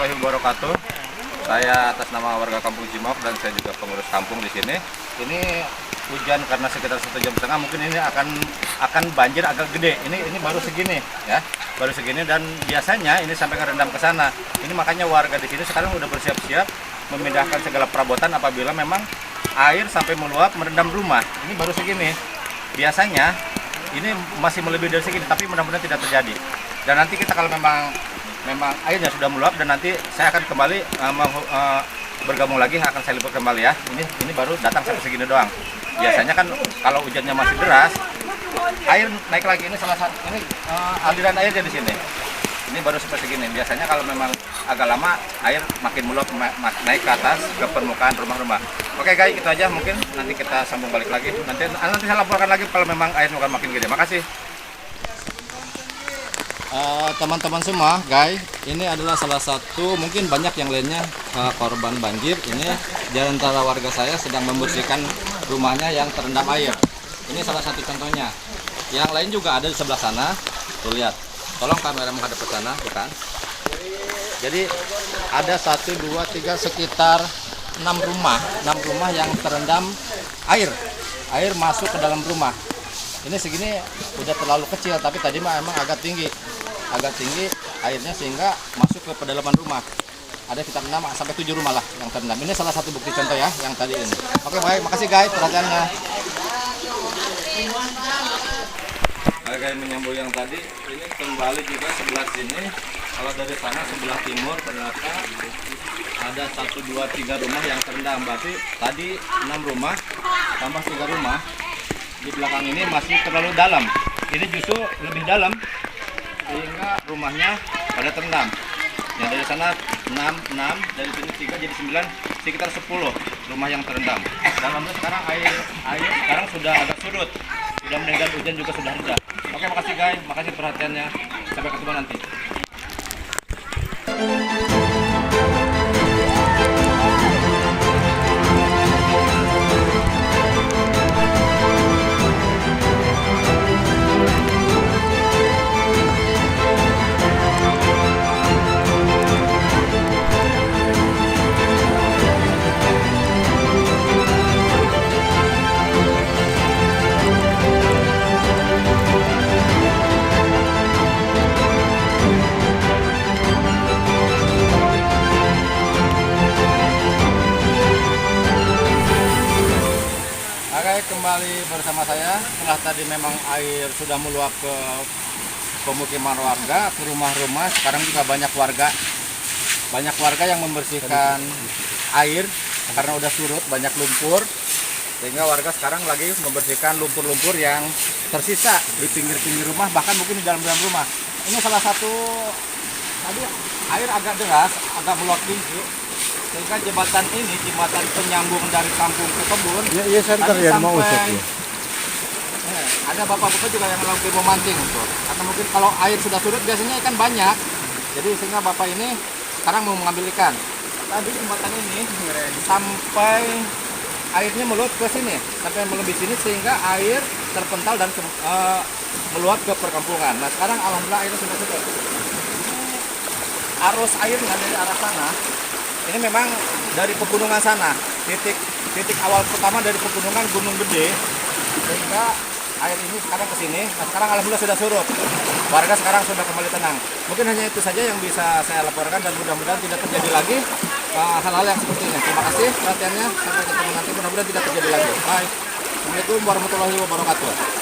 warahmatullahi wabarakatuh. Saya atas nama warga Kampung Cimok dan saya juga pengurus kampung di sini. Ini hujan karena sekitar 1,5 jam, mungkin ini akan banjir agak gede. Ini baru segini ya, baru segini dan biasanya ini sampai ngerendam ke sana. Ini makanya warga di sini sekarang udah bersiap-siap memindahkan segala perabotan apabila memang air sampai meluap merendam rumah. Ini baru segini. Biasanya ini masih melebihi dari segini, tapi mudah-mudahan tidak terjadi. Dan nanti kita kalau memang airnya sudah meluap dan nanti saya akan kembali bergabung lagi, akan saya liput kembali ya. Ini baru datang sampai segini doang. Biasanya kan kalau hujannya masih deras, air naik lagi. Ini salah satu aliran airnya di sini. Ini baru sampai segini. Biasanya kalau memang agak lama air makin meluap naik ke atas ke permukaan rumah-rumah. Oke guys, itu aja, mungkin nanti kita sambung balik lagi. Nanti saya laporkan lagi kalau memang air makin gede. Makasih. Teman-teman semua, guys, ini adalah salah satu, mungkin banyak yang lainnya korban banjir. Ini di antara warga saya sedang membersihkan rumahnya yang terendam air. Ini salah satu contohnya. Yang lain juga ada di sebelah sana. Tuh lihat, tolong kamera menghadap ke sana, bukan? Jadi ada 1, 2, 3 sekitar 6 rumah yang terendam air. Air masuk ke dalam rumah. Ini segini udah terlalu kecil, tapi tadi emang agak tinggi airnya sehingga masuk ke pedalaman rumah. Ada sekitar 6 sampai 7 rumah lah yang terendam. Ini salah satu bukti contoh ya yang tadi ini. Oke, baik, makasih guys perhatiannya. Oke, menyambung yang tadi, ini kembali juga sebelah sini. Kalau dari sana sebelah timur ternyata ada 1, 2, 3 rumah yang terendam. Berarti tadi 6 rumah tambah 3 rumah. Di belakang ini masih terlalu dalam. Ini justru lebih dalam sehingga rumahnya pada terendam. Yang dari sana 6, dari sini 3 jadi 9, sekitar 10 rumah yang terendam. Dan alhamdulillah sekarang air sekarang sudah agak surut. Sudah meninggal, hujan juga sudah reda. Oke, makasih guys, makasih perhatiannya. Sampai ketemu nanti. Kembali bersama saya. Setelah tadi memang air sudah meluap ke pemukiman warga, ke rumah-rumah. Sekarang juga banyak warga yang membersihkan air karena udah surut, banyak lumpur, sehingga warga sekarang lagi membersihkan lumpur-lumpur yang tersisa di pinggir-pinggir rumah, bahkan mungkin di dalam-dalam rumah. Ini salah satu, tadi air agak deras, agak meluap tinggi, sehingga jembatan penyambung dari kampung ke kebun. Iya, center ya mau usut. Ada bapak-bapak juga yang lagi memancing tuh. Atau mungkin kalau air sudah surut biasanya ikan banyak. Jadi sehingga bapak ini sekarang mau mengambil ikan. Tadi jembatan ini sampai airnya meluap ke sini, sampai melebihi sini sehingga air terpental dan meluap ke perkampungan. Nah sekarang alhamdulillah airnya sudah surut. Arus airnya dari arah sana. Ini memang dari pegunungan sana, titik awal pertama dari pegunungan Gunung Gede, sehingga air ini sekarang ke sini. Nah sekarang alhamdulillah sudah surut, warga sekarang sudah kembali tenang. Mungkin hanya itu saja yang bisa saya laporkan dan mudah-mudahan tidak terjadi lagi hal-hal yang seperti ini. Terima kasih perhatiannya, sampai ketemu nanti, mudah-mudahan tidak terjadi lagi. Bye. Assalamualaikum warahmatullahi wabarakatuh.